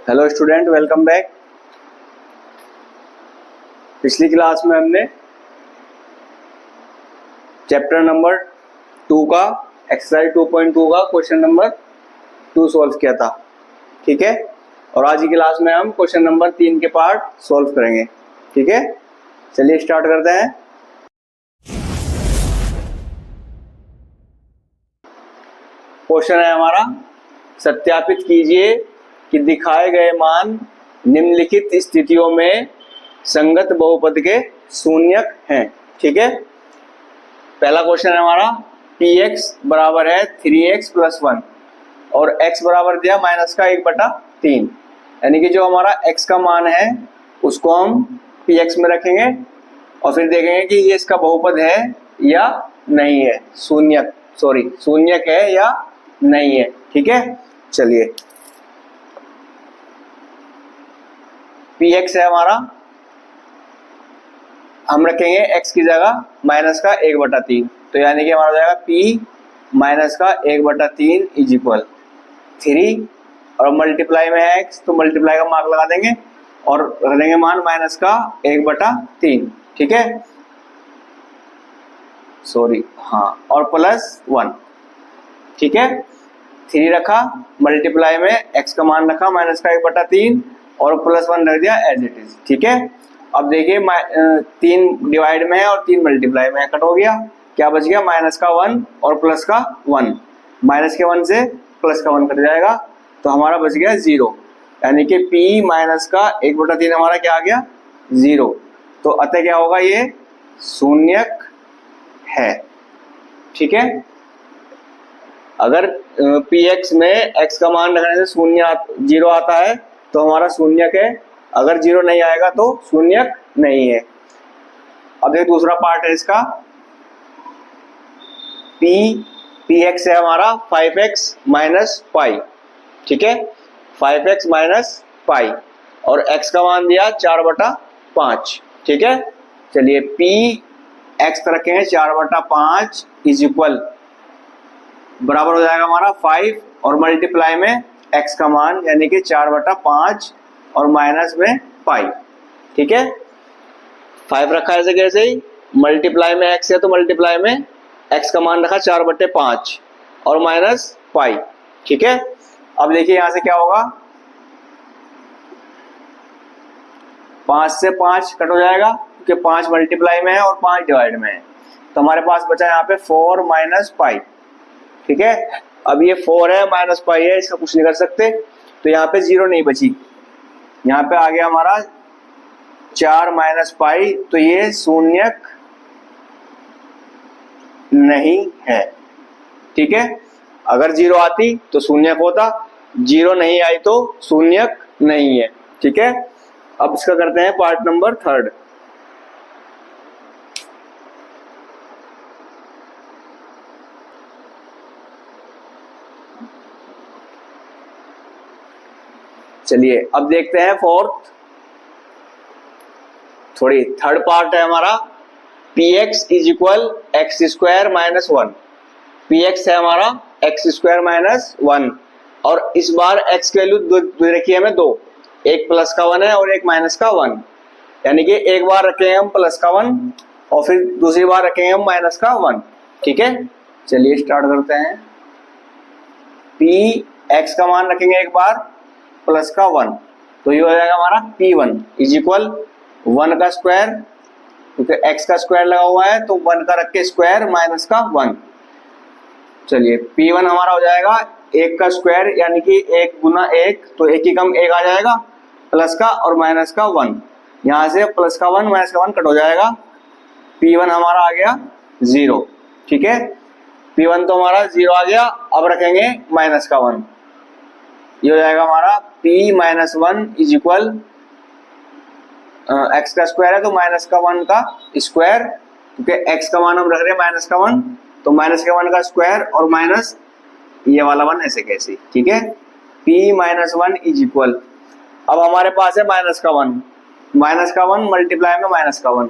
Hello student, welcome back. पिछली class में हमने चैप्टर नंबर 2 का एक्सरसाइज 2.2 का क्वेश्चन नंबर 2 सॉल्व किया था, ठीक है। और आज की क्लास में हम क्वेश्चन नंबर 3 के पार्ट सॉल्व करेंगे, ठीक है। चलिए स्टार्ट करते हैं। क्वेश्चन है हमारा, सत्यापित कीजिए कि दिखाए गए मान निम्नलिखित स्थितियों में संगत बहुपद के शून्यक हैं, ठीक है। पहला क्वेश्चन है हमारा, px बराबर है 3x + 1 और x बराबर दिया -1/3, यानी कि जो हमारा x का मान है उसको हम px में रखेंगे और फिर देखेंगे कि ये इसका बहुपद है या नहीं है, शून्यक है या नहीं है, ठीक है। चलिए px है हमारा, हम रखेंगे x की जगह -1/3, तो यानी कि हमारा हो जाएगा p -1/3 = 3 और मल्टीप्लाई में है x तो मल्टीप्लाई का मार्क लगा देंगे और रख देंगे मान -1/3, ठीक है। और +1, ठीक है। 3 रखा, मल्टीप्लाई में x का मान रखा -1/3 और +1 रख दिया एज इट इज, ठीक है। अब देखिए 3 डिवाइड में है और 3 मल्टीप्लाई में है, कट हो गया, क्या बच गया -1 और +1, -1 से +1 कट जाएगा तो हमारा बच गया 0, यानी कि p -1/3 हमारा क्या आ गया 0। तो अतः क्या होगा, ये शून्यक है, ठीक है। अगर px में x का मान रखने से 0 आता है तो हमारा शून्यक है, अगर 0 नहीं आएगा तो शून्यक नहीं है। अब एक दूसरा पार्ट है इसका, px है हमारा 5x - पाई, ठीक है, 5x - पाई और x का मान दिया 4/5, ठीक है। चलिए px रखेंगे 4/5 = बराबर हो जाएगा हमारा 5 और मल्टीप्लाई में x का मान यानी कि 4/5 और माइनस में पाई, ठीक है। 5 रखा ऐसे कैसे ही, मल्टीप्लाई में x है तो मल्टीप्लाई में x का मान रखा 4/5 और माइनस पाई, ठीक है। अब देखिए यहां से क्या होगा, 5 से 5 कट हो जाएगा क्योंकि 5 मल्टीप्लाई में है और 5 डिवाइड में है, तो हमारे पास बचा यहाँ पे 4 - पाई, ठीक है। अब ये 4 है -पाई है, इसका कुछ नहीं कर सकते, तो यहाँ पे 0 नहीं बची, यहाँ पे आ गया हमारा 4 - पाई, तो ये शून्यक नहीं है, ठीक है। अगर 0 आती तो शून्यक होता, 0 नहीं आई तो शून्यक नहीं है, ठीक है। अब इसका करते हैं पार्ट नंबर 3। चलिए अब देखते हैं थर्ड पार्ट है हमारा, px = x² - 1, px है हमारा x² - 1 और इस बार x की वैल्यू दो रखी है हमें 2, एक प्लस का 1 है और एक माइनस का 1, यानी कि एक बार रखेंगे हम प्लस का 1 और फिर दूसरी बार रखेंगे हम माइनस का 1, ठीक है। चलिए स्टार्ट करते हैं। px का मान रखेंगे एक बार प्लस का 1, तो ये हो जाएगा हमारा p1 = 1 का स्क्वायर, क्योंकि x का स्क्वायर लगा हुआ है तो 1 का रख के स्क्वायर माइनस का 1। चलिए p1 हमारा हो जाएगा 1 का स्क्वायर यानी कि 1 × 1, तो 1 ही कम 1 आ जाएगा, प्लस का और माइनस का 1, यहाँ से प्लस का 1 माइनस का 1 कट हो जाएगा, p1 हमारा आ गया 0, ठीक है। p1 तो हमारा 0 आ गया, अब रखेंगे माइनस का 1, ये हो जाएगा हमारा p - 1 = x का स्क्वायर है तो माइनस का 1 का स्क्वायर, क्योंकि x का मान हम रख रहे हैं माइनस का 1, तो माइनस का 1 का स्क्वायर और माइनस ये वाला 1 ऐसे कैसे, ठीक है। p - 1 = अब हमारे पास है माइनस का 1 मल्टीप्लाई में माइनस का 1,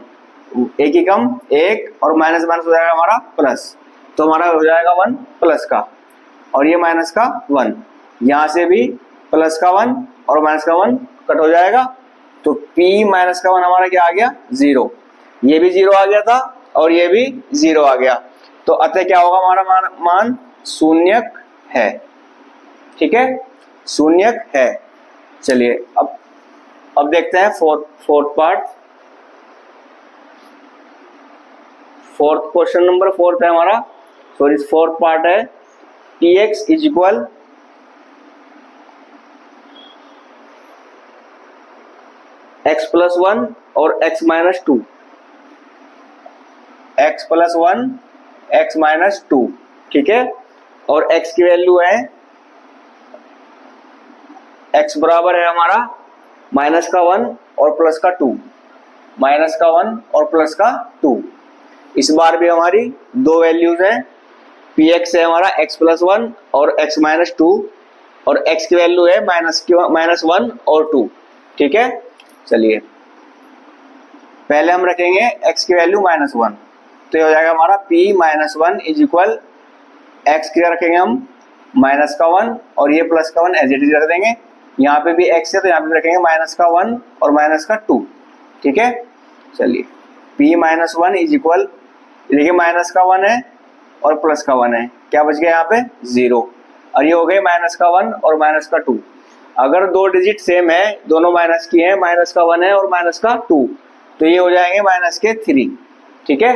एक ही कम 1 और माइनस हो जाएगा हमारा प्लस, तो हमारा हो जाएगा 1 प्लस का और ये माइनस का 1, यहाँ से भी प्लस का 1 और माइनस का 1 कट हो जाएगा, तो p माइनस का 1 हमारा क्या आ गया 0, ये भी 0 आ गया था और ये भी 0 आ गया, तो अतः क्या होगा हमारा मान शून्यक है। ठीक है, शून्यक है। चलिए अब देखते हैं fourth part. Fourth question number 4 है हमारा, सॉरी फोर्थ पार्ट है, px is equal x plus 1 और x minus 2, x plus 1 x minus 2, ठीक है, और x की वैल्यू है, x बराबर है हमारा माइनस का 1 और प्लस का 2, माइनस का 1 और प्लस का 2। इस बार भी हमारी दो वैल्यूज हैं, px है हमारा x प्लस 1 और x माइनस 2, और x की वैल्यू है माइनस 1 और 2, ठीक है। चलिए पहले हम रखेंगे x की वैल्यू माइनस 1, तो ये हो जाएगा हमारा p minus 1 is equal, x की रखेंगे हम माइनस का 1 और ये प्लस का 1 एज इट इज रख देंगे, यहाँ पे भी x है तो यहाँ पे रखेंगे माइनस का 1 और माइनस का 2, ठीक है। चलिए p माइनस 1 इज इक्वल, देखिए माइनस का 1 है और प्लस का 1 है, क्या बच गया यहाँ पे 0, और ये हो गए माइनस का 1 और माइनस का 2। अगर दो डिजिट सेम है, दोनों माइनस की है, माइनस का 1 है और माइनस का 2, तो ये हो जाएंगे माइनस के 3, ठीक है।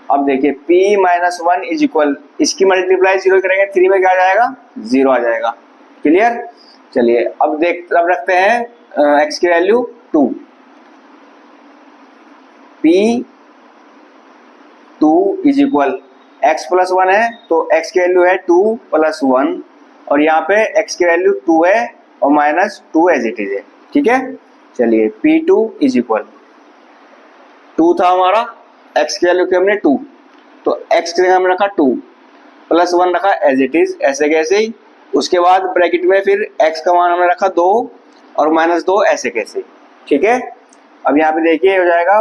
अब देखिए p माइनस 1 इज इक्वल, इसकी मल्टीप्लाई 0 करेंगे 3 में क्या आ जाएगा 0 आ जाएगा, क्लियर। चलिए अब रखते हैं x की value 2, p 2 is equal, x plus 1 है तो x की वैल्यू है 2 प्लस 1, और यहाँ पे x की वैल्यू 2 है और माइनस 2 एज इट इज है, ठीक है। चलिए p2 इज इक्वल, 2 था हमारा, x की वैल्यू की हमने 2, तो x की हमने रखा 2 प्लस 1 रखा एज इट इज, ऐसे कैसे ही, उसके बाद ब्रैकेट में फिर x का मान हमने रखा 2 और माइनस 2 ऐसे कैसे, ठीक है। अब यहाँ पे देखिए हो जाएगा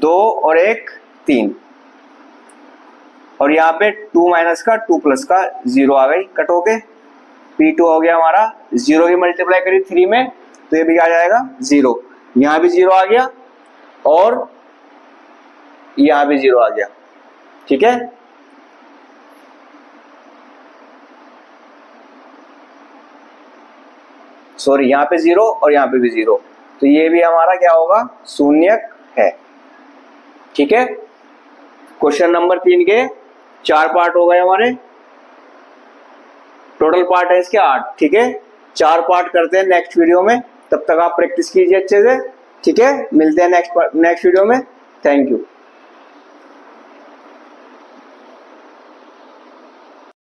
2 और 1 3, और यहाँ पे 2 माइनस का 2 प्लस का 0 आ गई कट होके, p2 हो गया हमारा 0 की मल्टीप्लाई करी 3 में तो ये भी आ जाएगा 0, यहाँ भी 0 आ गया और यहाँ भी 0 आ गया, ठीक है। सॉरी यहाँ पे 0 और यहाँ पे भी 0, तो ये भी हमारा क्या होगा शून्यक है, ठीक है। क्वेश्चन नंबर 3 के 4 पार्ट हो गए हमारे, टोटल पार्ट है इसके 8, ठीक है। 4 पार्ट करते हैं नेक्स्ट वीडियो में, तब तक आप प्रैक्टिस कीजिए अच्छे से, ठीक है। मिलते हैं नेक्स्ट वीडियो में, थैंक यू।